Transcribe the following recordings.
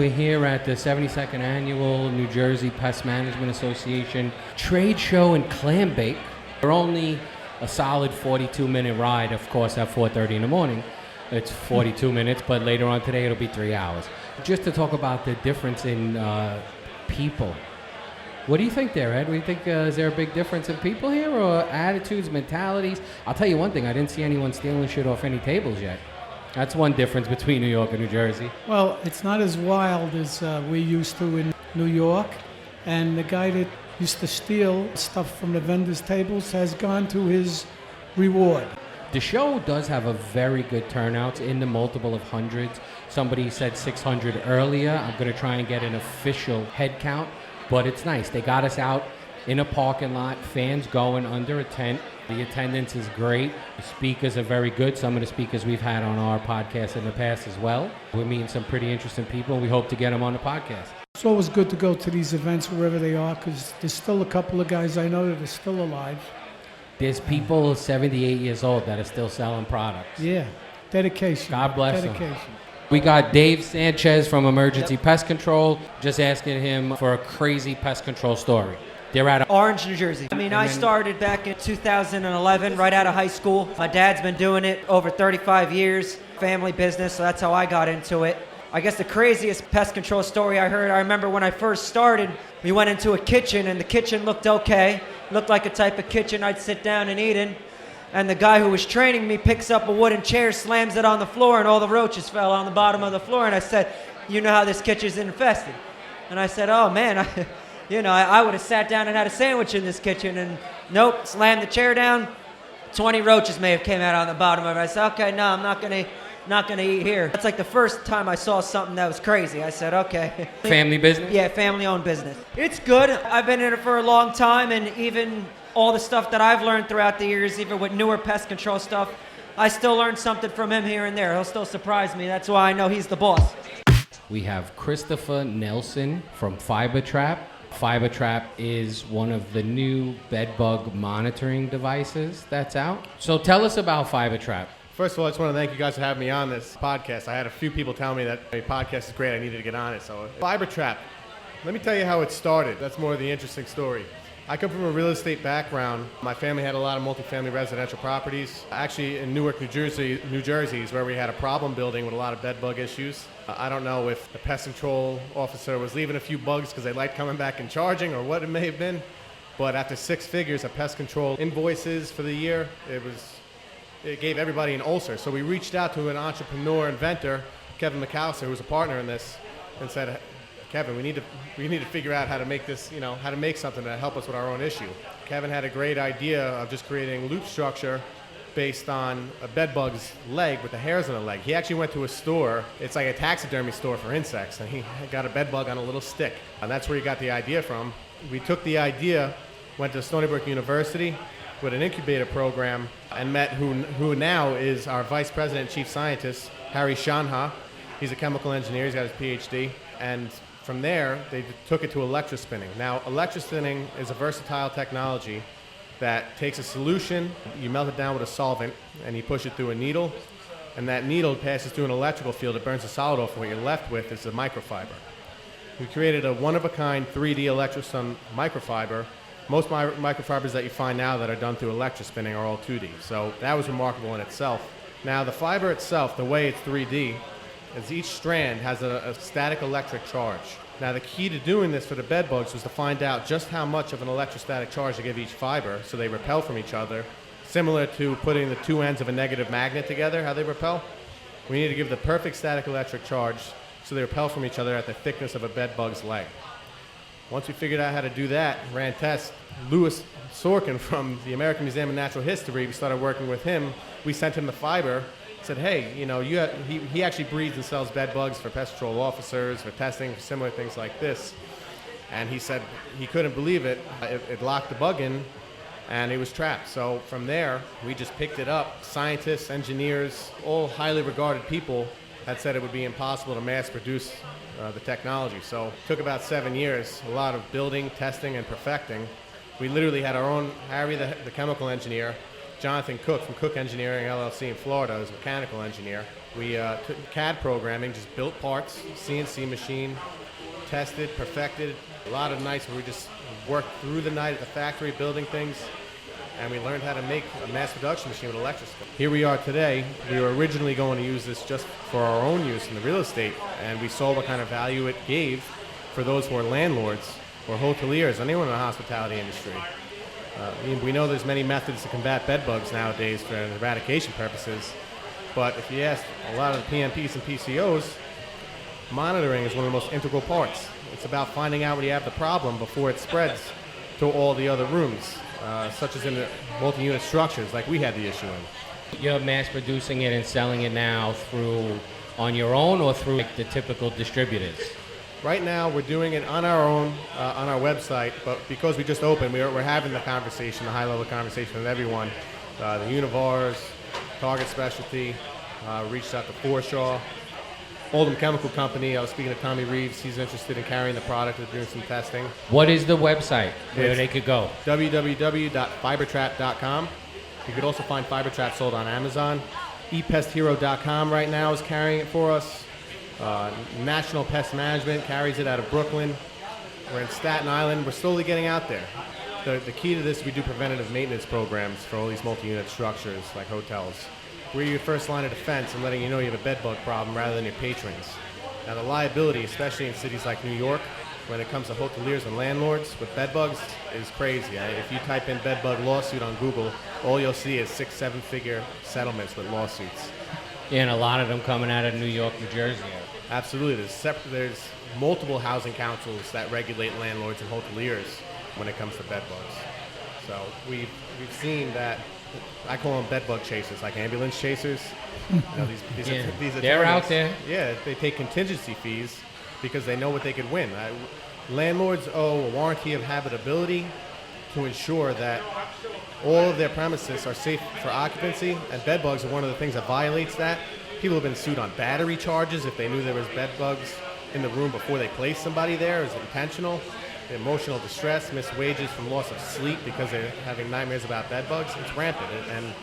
we're here at the 72nd Annual New Jersey Pest Management Association Trade Show and Clam Bake. We're only a solid 42-minute ride, of course, at 4:30 in the morning. It's 42 minutes, but later on today it'll be 3 hours. Just to talk about the difference in people. What do you think there, Ed? Do you think is there a big difference in people here, or attitudes, mentalities? I'll tell you one thing, I didn't see anyone stealing shit off any tables yet. That's one difference between New York and New Jersey. Well, it's not as wild as we used to in New York. And the guy that used to steal stuff from the vendors' tables has gone to his reward. The show does have a very good turnout in the multiple of hundreds. Somebody said 600 earlier. I'm going to try and get an official head count, but it's nice. They got us out in a parking lot, fans going under a tent. The attendance is great. The speakers are very good. Some of the speakers we've had on our podcast in the past as well. We're meeting some pretty interesting people. We hope to get them on the podcast. It's always good to go to these events wherever they are, because there's still a couple of guys I know that are still alive. There's people 78 years old that are still selling products. Yeah, dedication. God bless them. Dedication. We got Dave Sanchez from Emergency Pest Control, just asking him for a crazy pest control story. They're at Orange, New Jersey. I started back in 2011, right out of high school. My dad's been doing it over 35 years, family business, so that's how I got into it. I guess the craziest pest control story I heard, I remember when I first started, we went into a kitchen, and the kitchen looked okay. Looked like a type of kitchen I'd sit down and eat in. And the guy who was training me picks up a wooden chair, slams it on the floor, and all the roaches fell on the bottom of the floor. And I said, you know how this kitchen's infested? And I said, oh man, I would have sat down and had a sandwich in this kitchen. And nope, slammed the chair down. 20 roaches may have came out on the bottom of it. I said, okay, no, I'm not gonna eat here. That's like the first time I saw something that was crazy. I said, okay. family business? Yeah, family-owned business. It's good. I've been in it for a long time, and even all the stuff that I've learned throughout the years, even with newer pest control stuff, I still learn something from him here and there. He'll still surprise me. That's why I know he's the boss. We have Christopher Nelson from FiberTrap. FiberTrap is one of the new bedbug monitoring devices that's out. So tell us about FiberTrap. First of all, I just want to thank you guys for having me on this podcast. I had a few people tell me that a podcast is great. I needed to get on it. So FiberTrap, let me tell you how it started. That's more of the interesting story. I come from a real estate background. My family had a lot of multifamily residential properties. Actually, in Newark, New Jersey is where we had a problem building with a lot of bed bug issues. I don't know if the pest control officer was leaving a few bugs because they liked coming back and charging, or what it may have been. But after 6 figures of pest control invoices for the year, it gave everybody an ulcer. So we reached out to an entrepreneur, inventor, Kevin McAllister, who was a partner in this, and said, Kevin, we need to figure out how to make this, how to make something to help us with our own issue. Kevin had a great idea of just creating loop structure based on a bed bug's leg with the hairs on the leg. He actually went to a store. It's like a taxidermy store for insects, and he got a bed bug on a little stick. And that's where he got the idea from. We took the idea, went to Stony Brook University with an incubator program, and met who now is our vice president and chief scientist, Harry Shanha. He's a chemical engineer. He's got his PhD. And from there, they took it to electrospinning. Now, electrospinning is a versatile technology that takes a solution, you melt it down with a solvent, and you push it through a needle, and that needle passes through an electrical field. It burns the solid off, and what you're left with is a microfiber. We created a one-of-a-kind 3D electrosun microfiber. Most microfibers that you find now that are done through electrospinning are all 2D, so that was remarkable in itself. Now, the fiber itself, the way it's 3D, is each strand has a static electric charge. Now, the key to doing this for the bed bugs was to find out just how much of an electrostatic charge to give each fiber so they repel from each other, similar to putting the two ends of a negative magnet together, how they repel. We need to give the perfect static electric charge so they repel from each other at the thickness of a bed bug's leg. Once we figured out how to do that, ran tests, Louis Sorkin from the American Museum of Natural History, we started working with him. We sent him the fiber, said, hey, he actually breeds and sells bed bugs for pest control officers, for testing, for similar things like this. And he said he couldn't believe it. It locked the bug in, and it was trapped. So from there, we just picked it up. Scientists, engineers, all highly regarded people had said it would be impossible to mass produce the technology. So it took about 7 years, a lot of building, testing, and perfecting. We literally had our own, Harry, the chemical engineer, Jonathan Cook from Cook Engineering LLC in Florida, is a mechanical engineer. We took CAD programming, just built parts, CNC machine, tested, perfected. A lot of nights where we just worked through the night at the factory building things, and we learned how to make a mass production machine with electroscope. Here we are today. We were originally going to use this just for our own use in the real estate, and we saw what kind of value it gave for those who are landlords or hoteliers, anyone in the hospitality industry. We know there's many methods to combat bed bugs nowadays for eradication purposes, but if you ask a lot of the PMPs and PCOs, monitoring is one of the most integral parts. It's about finding out when you have the problem before it spreads to all the other rooms, such as in the multi-unit structures like we had the issue in. You're mass producing it and selling it now through on your own or through like the typical distributors? Right now, we're doing it on our own, on our website, but because we just opened, we're having the conversation, the high-level conversation with everyone. The Univars, Target Specialty, reached out to Forshaw, Oldham Chemical Company. I was speaking to Tommy Reeves. He's interested in carrying the product and doing some testing. What is the website where they could go? www.fibertrap.com. You could also find FiberTrap sold on Amazon. ePestHero.com right now is carrying it for us. National Pest Management carries it out of Brooklyn. We're in Staten Island. We're slowly getting out there. The key to this, we do preventative maintenance programs for all these multi-unit structures like hotels. We're your first line of defense in letting you know you have a bed bug problem rather than your patrons. Now the liability, especially in cities like New York, when it comes to hoteliers and landlords with bed bugs, is crazy. If you type in bed bug lawsuit on Google, all you'll see is 6-7 figure settlements with lawsuits. Yeah, and a lot of them coming out of New York, New Jersey. Absolutely. There's multiple housing councils that regulate landlords and hoteliers when it comes to bed bugs. So we've seen that. I call them bed bug chasers, like ambulance chasers. These they're out there. Yeah, they take contingency fees because they know what they could win. Landlords owe a warranty of habitability to ensure that all of their premises are safe for occupancy, and bed bugs are one of the things that violates that. People have been sued on battery charges if they knew there was bed bugs in the room before they placed somebody there. It was intentional. Emotional distress, missed wages from loss of sleep because they're having nightmares about bed bugs. It's rampant. And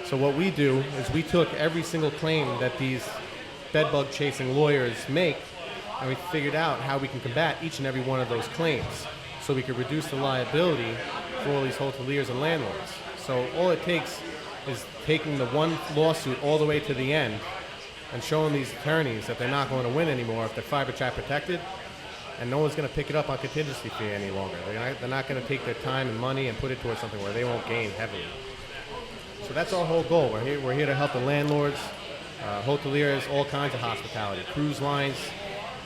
so what we do is we took every single claim that these bed bug chasing lawyers make, and we figured out how we can combat each and every one of those claims so we could reduce the liability for all these hoteliers and landlords. So all it takes is taking the one lawsuit all the way to the end and showing these attorneys that they're not going to win anymore if they're FiberTrap protected, and no one's going to pick it up on contingency fee any longer. They're not going to take their time and money and put it towards something where they won't gain heavily. So that's our whole goal. We're here to help the landlords, hoteliers, all kinds of hospitality, cruise lines,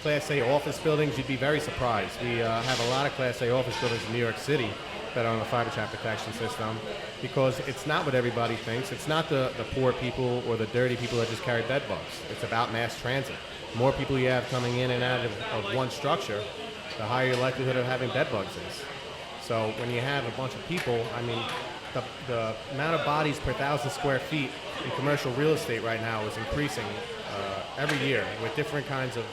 Class A office buildings. You'd be very surprised. We have a lot of Class A office buildings in New York City that are on the FiberTrap protection system because it's not what everybody thinks. It's not the poor people or the dirty people that just carry bed bugs. It's about mass transit. The more people you have coming in and out of one structure, the higher your likelihood of having bed bugs is. So when you have a bunch of people, the amount of bodies per 1,000 square feet in commercial real estate right now is increasing every year with different kinds of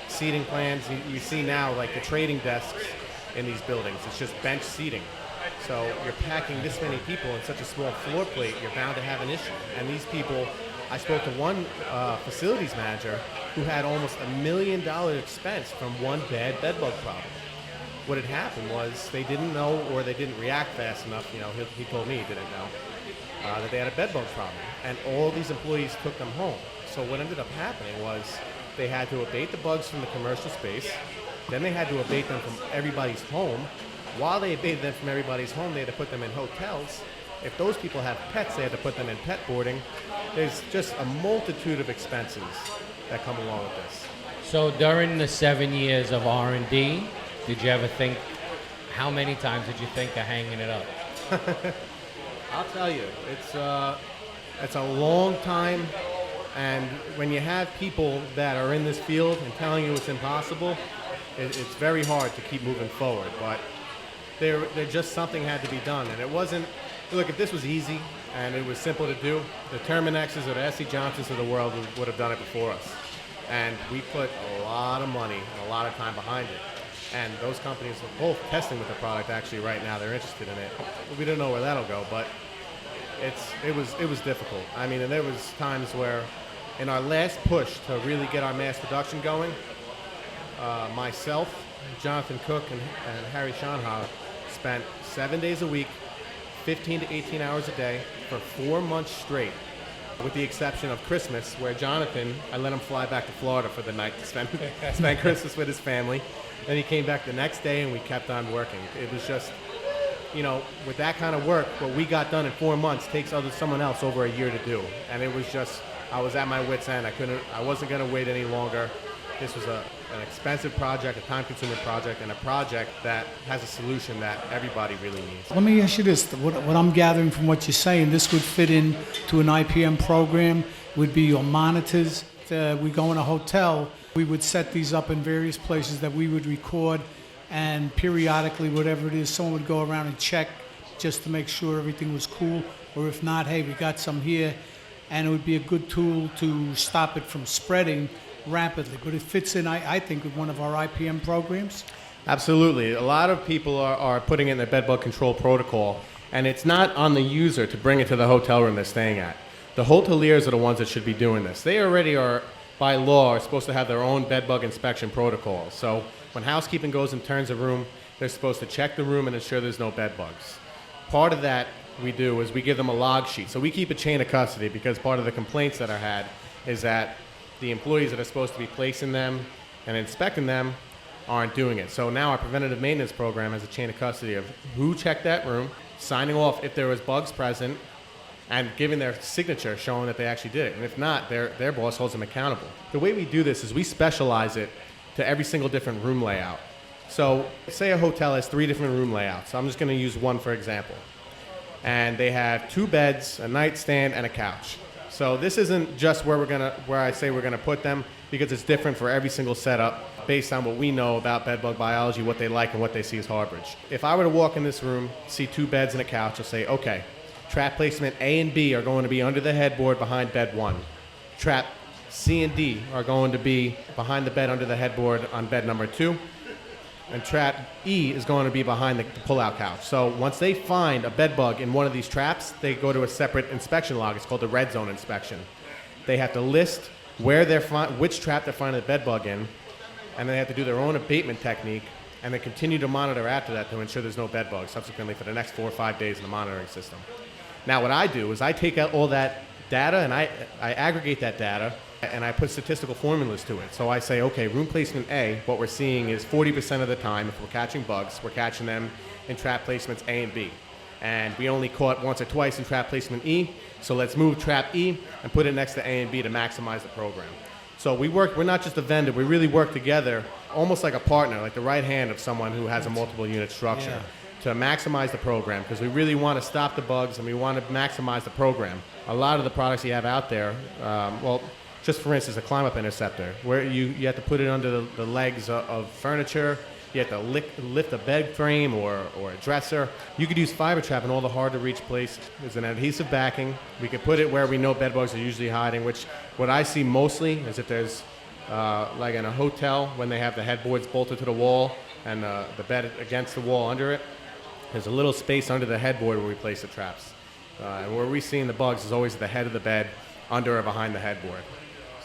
seating plans. You see now like the trading desks in these buildings. It's just bench seating. So you're packing this many people in such a small floor plate, you're bound to have an issue. And these people, I spoke to one facilities manager who had almost $1 million expense from one bad bed bug problem. What had happened was they didn't know or they didn't react fast enough. He told me he didn't know that they had a bed bug problem. And all these employees took them home. So what ended up happening was they had to abate the bugs from the commercial space. Then they had to abate them from everybody's home. While they abated them from everybody's home, they had to put them in hotels. If those people have pets, they had to put them in pet boarding. There's just a multitude of expenses that come along with this. So during the 7 years of R&D, did you ever think, how many times did you think of hanging it up? I'll tell you, it's a long time, and when you have people that are in this field and telling you it's impossible, it's very hard to keep moving forward. But there just something had to be done, and it wasn't. Look, if this was easy and it was simple to do, the Terminexes or the S.C. Johnsons of the world would have done it before us. And we put a lot of money and a lot of time behind it. And those companies are both testing with the product actually right now. They're interested in it. We don't know where that'll go, but it was difficult. And there was times where In our last push to really get our mass production going, myself, Jonathan Cook, and Harry Shanha spent 7 days a week, 15 to 18 hours a day for 4 months straight, with the exception of Christmas, where Jonathan, I let him fly back to Florida for the night to spend Christmas with his family. Then he came back the next day and we kept on working. It was just, with that kind of work, what we got done in 4 months takes someone else over a year to do. And it was just, I was at my wit's end. I wasn't going to wait any longer. This was an expensive project, a time-consuming project, and a project that has a solution that everybody really needs. Let me ask you this. What I'm gathering from what you're saying, this would fit into an IPM program, would be your monitors. We go in a hotel, we would set these up in various places that we would record, and periodically, whatever it is, someone would go around and check just to make sure everything was cool, or if not, hey, we got some here, and it would be a good tool to stop it from spreading rapidly. But it fits in, I think, with one of our IPM programs. Absolutely. A lot of people are putting in their bed bug control protocol, and it's not on the user to bring it to the hotel room they're staying at. The hoteliers are the ones that should be doing this. They already are, by law, are supposed to have their own bed bug inspection protocol. So when housekeeping goes and turns a room, they're supposed to check the room and ensure there's no bed bugs. Part of that we do is we give them a log sheet. So we keep a chain of custody, because part of the complaints that are had is that the employees that are supposed to be placing them and inspecting them aren't doing it. So now our preventative maintenance program has a chain of custody of who checked that room, signing off if there was bugs present, and giving their signature showing that they actually did it. And if not, their boss holds them accountable. The way we do this is we specialize it to every single different room layout. So say a hotel has 3 different room layouts. So I'm just going to use one for example. And they have 2 beds, a nightstand, and a couch. So this isn't just where I say we're gonna put them, because it's different for every single setup based on what we know about bed bug biology, what they like and what they see as harborage. If I were to walk in this room, see 2 beds and a couch, I'll say, okay, trap placement A and B are going to be under the headboard behind bed 1. Trap C and D are going to be behind the bed under the headboard on bed number 2. And trap E is going to be behind the pull-out couch. So once they find a bed bug in one of these traps, they go to a separate inspection log. It's called the red zone inspection. They have to list which trap they're finding the bed bug in, and they have to do their own abatement technique, and they continue to monitor after that to ensure there's no bed bugs subsequently for the next 4 or 5 days in the monitoring system. Now what I do is I take out all that data and I aggregate that data, and I put statistical formulas to it. So I say, okay, room placement A, what we're seeing is 40% of the time, if we're catching bugs, we're catching them in trap placements A and B. And we only caught once or twice in trap placement E, so let's move trap E and put it next to A and B to maximize the program. So we're not just a vendor, we really work together almost like a partner, like the right hand of someone who has a multiple unit structure to maximize the program, because we really want to stop the bugs and we want to maximize the program. A lot of the products you have out there, just for instance, a climb-up interceptor, where you have to put it under the legs of furniture, you have to lift a bed frame or a dresser. You could use FiberTrap in all the hard-to-reach places. There's an adhesive backing. We could put it where we know bed bugs are usually hiding, which what I see mostly is if there's, like in a hotel, when they have the headboards bolted to the wall and the bed against the wall under it, there's a little space under the headboard where we place the traps. And where we're seeing the bugs is always at the head of the bed, under or behind the headboard.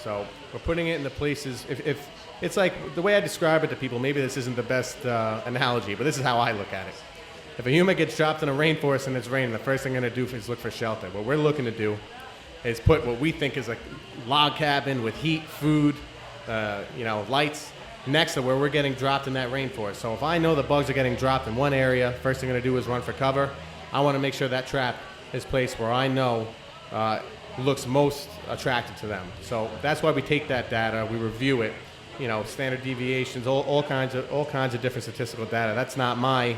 So we're putting it in the places, if it's like, the way I describe it to people, maybe this isn't the best analogy, but this is how I look at it. If a human gets dropped in a rainforest and it's raining, the first thing I'm gonna do is look for shelter. What we're looking to do is put what we think is a log cabin with heat, food, lights, next to where we're getting dropped in that rainforest. So if I know the bugs are getting dropped in one area, first thing I'm gonna do is run for cover. I wanna make sure that trap is placed where I know looks most attractive to them. So that's why we take that data, we review it, standard deviations, all kinds of different statistical data. That's not my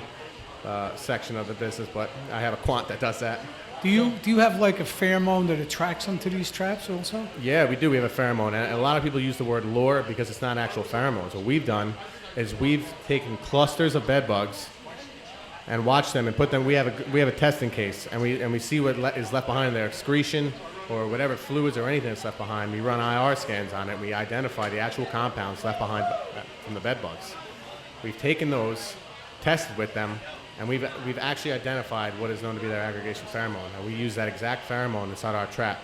section of the business, but I have a quant that does that. Do you have like a pheromone that attracts them to these traps also? Yeah, we do. We have a pheromone, and a lot of people use the word lure because it's not actual pheromones. What we've done is we've taken clusters of bed bugs and watched them and put them. We have a testing case, and we see what is left behind in their excretion or whatever fluids or anything that's left behind. We run IR scans on it. And we identify the actual compounds left behind from the bed bugs. We've taken those, tested with them, and we've actually identified what is known to be their aggregation pheromone. And we use that exact pheromone inside our trap.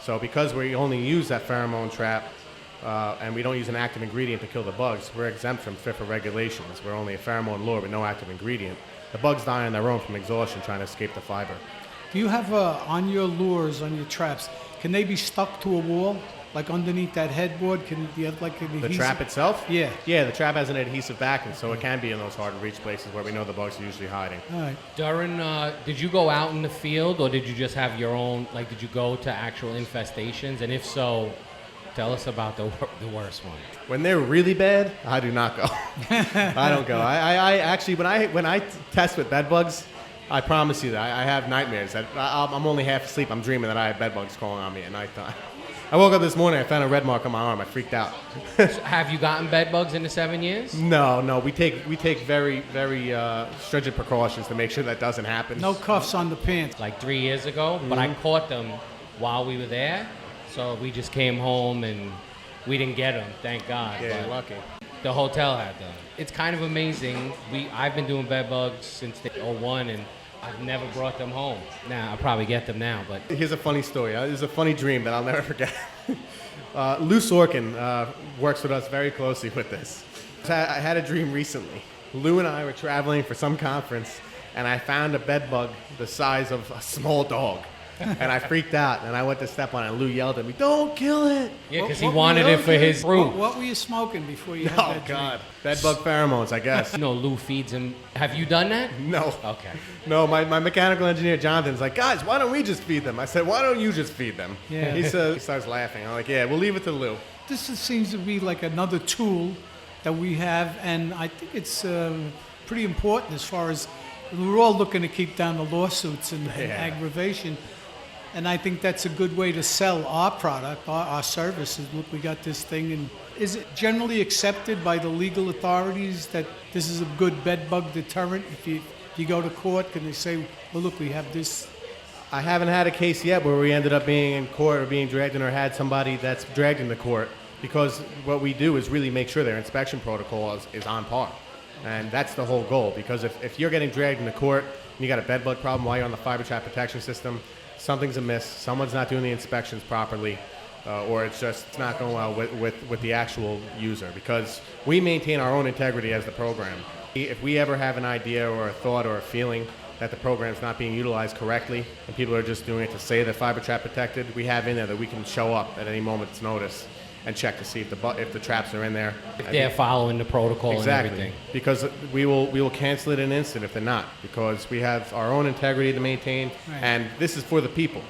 So because we only use that pheromone trap and we don't use an active ingredient to kill the bugs, we're exempt from FIFA regulations. We're only a pheromone lure with no active ingredient. The bugs die on their own from exhaustion trying to escape the fiber. Do you have on your lures, on your traps, can they be stuck to a wall? Like underneath that headboard, can you have like an adhesive? The trap itself? Yeah. Yeah, the trap has an adhesive backing, so it can be in those hard-to-reach places where we know the bugs are usually hiding. All right. During, did you go out in the field, or did you just have your own, like, did you go to actual infestations? And if so, tell us about the worst one. When they're really bad, I do not go. I don't go. I actually, when I test with bed bugs, I promise you that I have nightmares. That I'm only half asleep. I'm dreaming that I have bed bugs crawling on me at nighttime. I woke up this morning, I found a red mark on my arm. I freaked out. So have you gotten bed bugs in the 7 years? No. We take very, very stringent precautions to make sure that doesn't happen. No cuffs on the pants. Like 3 years ago, but I caught them while we were there. So we just came home and we didn't get them, thank God. Yeah, but you're lucky. the hotel had them. It's kind of amazing. I've been doing bed bugs since the 01, and I've never brought them home. Now, I'll probably get them now, but... Here's a funny story. There's a funny dream that I'll never forget. Lou Sorkin works with us very closely with this. I had a dream recently. Lou and I were traveling for some conference, and I found a bed bug the size of a small dog. And I freaked out, and I went to step on it, and Lou yelled at me, "Don't kill it!" Yeah, because he What- wanted it for his room. What were you smoking before you had Oh, that God. Bed bug pheromones, I guess. No, Lou feeds him. Have you done that? No. Okay. No, my mechanical engineer, Jonathan's like, "Guys, why don't we just feed them?" I said, "Why don't you just feed them?" Yeah. He starts laughing. I'm like, "Yeah, we'll leave it to Lou." This seems to be like another tool that we have, and I think it's pretty important as far as we're all looking to keep down the lawsuits and aggravation. And I think that's a good way to sell our product, our services. Look, we got this thing. And is it generally accepted by the legal authorities that this is a good bed bug deterrent? If you go to court, can they say, well, look, we have this? I haven't had a case yet where we ended up being in court or being dragged in or had somebody that's dragged into court, because what we do is really make sure their inspection protocol is on par. And that's the whole goal, because if you're getting dragged into court and you got a bed bug problem while you're on the FiberTrap protection system, something's amiss, someone's not doing the inspections properly, or it's not going well with the actual user, because we maintain our own integrity as the program. If we ever have an idea or a thought or a feeling that the program's not being utilized correctly and people are just doing it to say that FiberTrap protected, we have in there that we can show up at any moment's notice and check to see if the traps are in there. If they're following the protocol and everything. Because we will cancel it in an instant if they're not, because we have our own integrity to maintain, and this is for the people.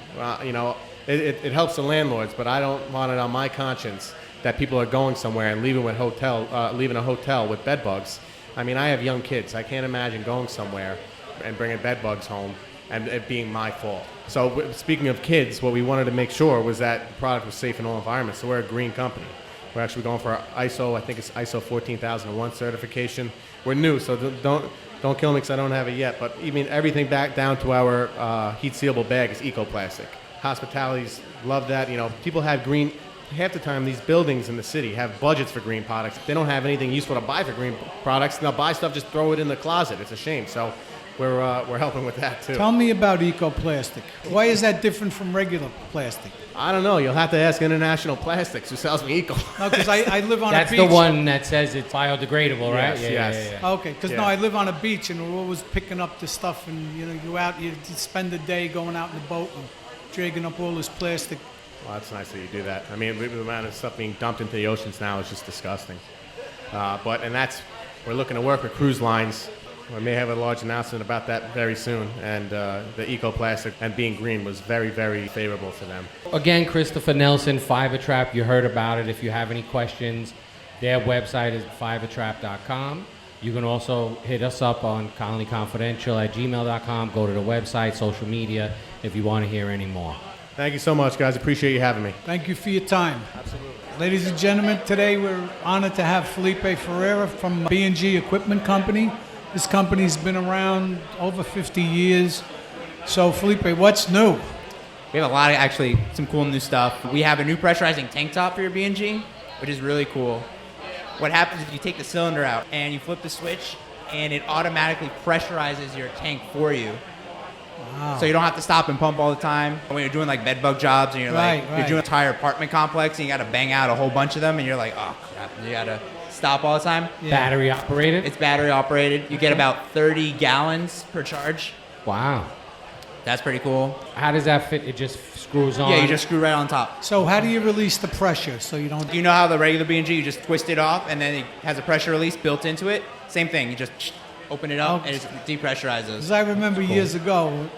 It helps the landlords, but I don't want it on my conscience that people are going somewhere and leaving a hotel with bed bugs. I mean, I have young kids. I can't imagine going somewhere and bringing bed bugs home and it being my fault. So speaking of kids, what we wanted to make sure was that the product was safe in all environments. So we're a green company. We're actually going for ISO, I think it's ISO 14001 certification. We're new, so don't kill me because I don't have it yet. But even everything back down to our heat sealable bag is ecoplastic. Hospitalities love that. People have green. Half the time, these buildings in the city have budgets for green products. They don't have anything useful to buy for green products. They'll buy stuff, just throw it in the closet. It's a shame. So we're helping with that too. Tell me about ecoplastic. Why is that different from regular plastic? I don't know. You'll have to ask International Plastics, who sells me eco. No, because I live on a beach. That's the one that says it's biodegradable, right? Yes. Yeah. Okay, because I live on a beach and we're always picking up the stuff, and you out, you spend the day going out in the boat and dragging up all this plastic. Well, that's nice that you do that. I mean, the amount of stuff being dumped into the oceans now is just disgusting. We're looking to work with cruise lines. We may have a large announcement about that very soon. And the ecoplastic and being green was very, very favorable for them. Again, Christopher Nelson, FiberTrap. You heard about it. If you have any questions, their website is fibertrap.com. You can also hit us up on colonyconfidential@gmail.com. Go to the website, social media, if you want to hear any more. Thank you so much, guys. Appreciate you having me. Thank you for your time. Absolutely. Ladies and gentlemen, today we're honored to have Felipe Ferreira from B&G Equipment Company. This company's been around over 50 years. So, Felipe, what's new? We have a lot of, actually, some cool new stuff. We have a new pressurizing tank top for your B&G, which is really cool. What happens if you take the cylinder out and you flip the switch and it automatically pressurizes your tank for you. Wow. So you don't have to stop and pump all the time. When you're doing like bed bug jobs and you're Right, like, right. you're doing an entire apartment complex and you got to bang out a whole bunch of them and you're like, oh crap, you got to stop all the time. Yeah. Battery operated? It's battery operated. You get about 30 gallons per charge. Wow. That's pretty cool. How does that fit? It just screws on? Yeah, you just screw right on top. So how do you release the pressure so you don't... You know how the regular B&G, you just twist it off and then it has a pressure release built into it? Same thing. You just open it up and it depressurizes. Because I remember years ago,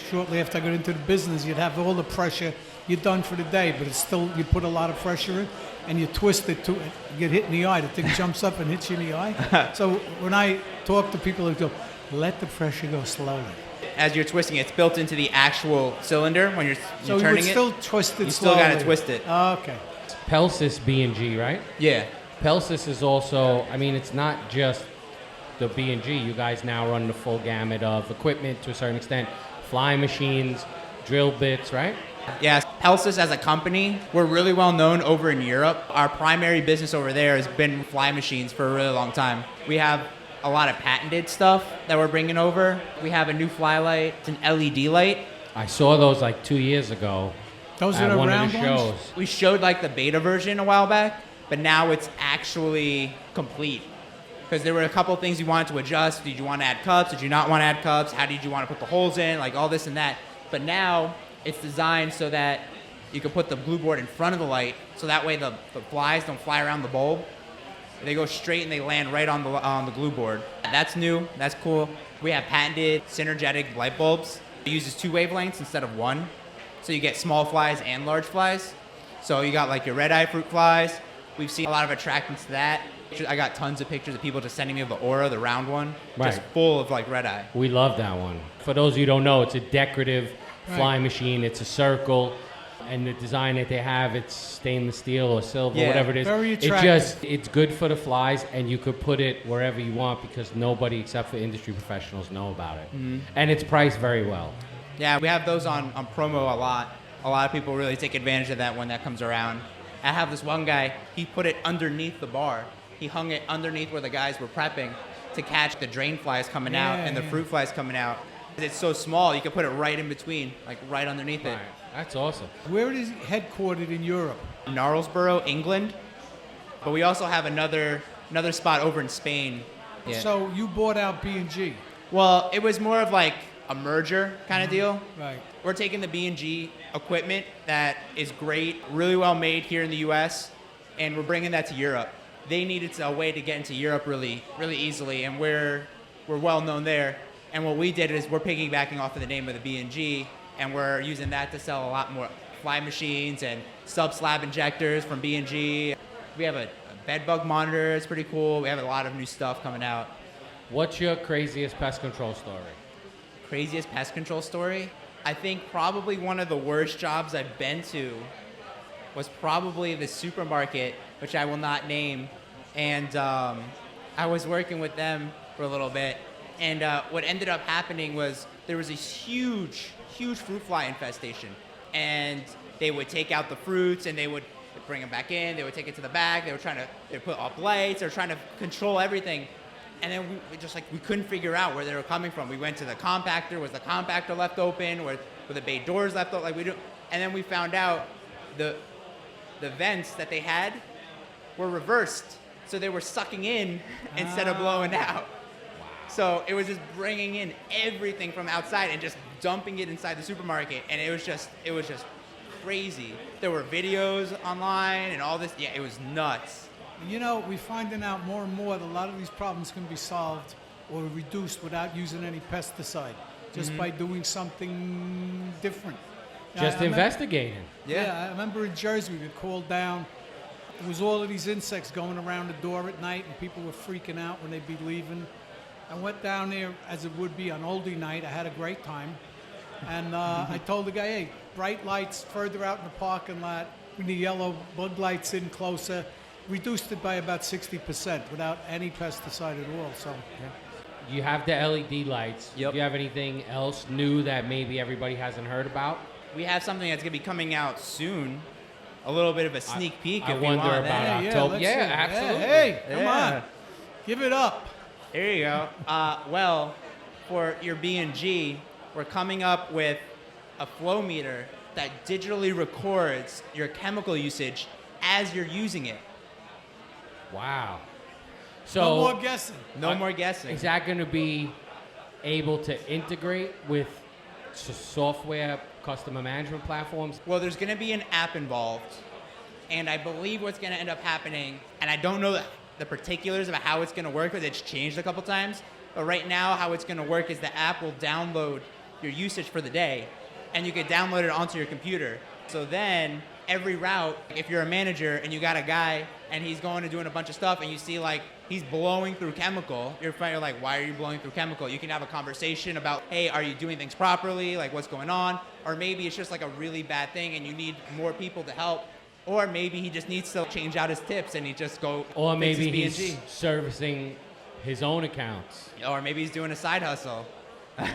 shortly after I got into the business, you'd have all the pressure you're done for the day, but it's still, you put a lot of pressure in and you twist it to you get hit in the eye. The thing jumps up and hits you in the eye. So when I talk to people, they go, let the pressure go slowly. As you're twisting it, it's built into the actual cylinder when you're So you turning would it. still twist it You still slowly. got to twist it. Okay. Pelsis B&G, right? Yeah. Pelsis is also, I mean, it's not just the B&G. You guys now run the full gamut of equipment to a certain extent. Fly machines, drill bits, right? Yes, Pelsis as a company, we're really well known over in Europe. Our primary business over there has been fly machines for a really long time. We have a lot of patented stuff that we're bringing over. We have a new fly light. It's an LED light. I saw those like 2 years ago Those are at the one round of the shows. ones? We showed like the beta version a while back, but now it's actually complete. Because there were a couple things you wanted to adjust. Did you want to add cups? Did you not want to add cups? How did you want to put the holes in? Like all this and that. But now it's designed so that you can put the glue board in front of the light, so that way the flies don't fly around the bulb. They go straight and they land right on the glue board. That's new. That's cool. We have patented synergetic light bulbs. It uses 2 wavelengths instead of 1. So you get small flies and large flies. So you got like your red-eye fruit flies. We've seen a lot of attractions to that. I got tons of pictures of people just sending me the Aura, the round one, just Right. full of like red-eye. We love that one. For those of you who don't know, it's a decorative fly Right. machine. It's a circle. And the design that they have, it's stainless steel or silver, Yeah, whatever it is. very It attractive. it's good for the flies, and you could put it wherever you want because nobody except for industry professionals know about it. And it's priced very well. Yeah, we have those on promo a lot. A lot of people really take advantage of that when that comes around. I have this one guy, he put it underneath the bar. He hung it underneath where the guys were prepping to catch the drain flies coming out and the fruit flies coming out. It's so small, you can put it right in between, like right underneath it. That's awesome. Where is it headquartered in Europe? Knarlsborough, England. But we also have another spot over in Spain. Yeah. So you bought out B&G. Well, it was more of like a merger kind of deal. Right. We're taking the B&G equipment that is great, really well made here in the U.S., and we're bringing that to Europe. They needed a way to get into Europe really, really easily, and we're well known there. And what we did is we're piggybacking off of the name of the B&G, and we're using that to sell a lot more fly machines and sub-slab injectors from B&G. We have a bed bug monitor. It's pretty cool. We have a lot of new stuff coming out. What's your craziest pest control story? Craziest pest control story? I think probably one of the worst jobs I've been to was probably the supermarket, which I will not name. And I was working with them for a little bit. And what ended up happening was there was a huge fruit fly infestation. And they would take out the fruits and they would bring them back in. They would take it to the bag. They would put up lights. They were trying to control everything. And then we couldn't figure out where they were coming from. We went to the compactor. Was the compactor left open? Were the bay doors left open? And then we found out the vents that they had were reversed. So they were sucking in instead of blowing out. So it was just bringing in everything from outside and just dumping it inside the supermarket. And it was just crazy. There were videos online and all this. Yeah, it was nuts. You know, we're finding out more and more that a lot of these problems can be solved or reduced without using any pesticide, just by doing something different. Just I remember- investigating. Yeah, I remember in Jersey, we got called down. There was all of these insects going around the door at night, and people were freaking out when they'd be leaving. I went down there, as it would be on oldie night. I had a great time. And I told the guy, hey, bright lights further out in the parking lot. We need yellow bug lights in closer. Reduced it by about 60% without any pesticide at all. So You have the LED lights. Yep. Do you have anything else new that maybe everybody hasn't heard about? We have something that's going to be coming out soon. A little bit of a sneak peek. I if you wonder want about that. October. let's Yeah, see. absolutely. Hey, come Yeah. on. Give it up. There you go. Well, for your B&G, we're coming up with a flow meter that digitally records your chemical usage as you're using it. Wow. So No more guessing. No more guessing. is that going to be able to integrate with software customer management platforms? Well, there's going to be an app involved, and I believe what's going to end up happening, and I don't know the particulars of how it's going to work because it's changed a couple times, but right now how it's going to work is the app will download your usage for the day, and you can download it onto your computer. So then every route, if you're a manager and you got a guy and he's going and doing a bunch of stuff and you see like he's blowing through chemical, you're like, why are you blowing through chemical? You can have a conversation about, hey, are you doing things properly? Like, what's going on? Or maybe it's just like a really bad thing and you need more people to help. Or maybe he just needs to change out his tips and he just go Or fix maybe his he's B&G. servicing his own accounts. Or maybe he's doing a side hustle. You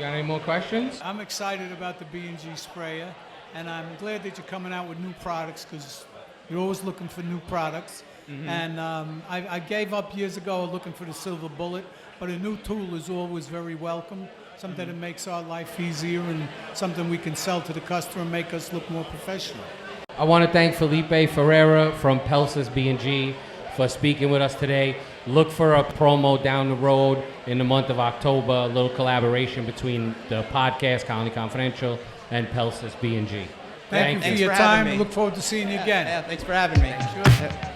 got any more questions? I'm excited about the B&G sprayer, and I'm glad that you're coming out with new products because you're always looking for new products. And I gave up years ago looking for the silver bullet, but a new tool is always very welcome, something that makes our life easier and something we can sell to the customer and make us look more professional. I want to thank Felipe Ferreira from Pelsis B&G for speaking with us today. Look for a promo down the road in the month of October, a little collaboration between the podcast, Colony Confidential, and Pelsis B&G. Thank you Thanks for your for having time. me. Look forward to seeing you again. Yeah, thanks for having me. Sure.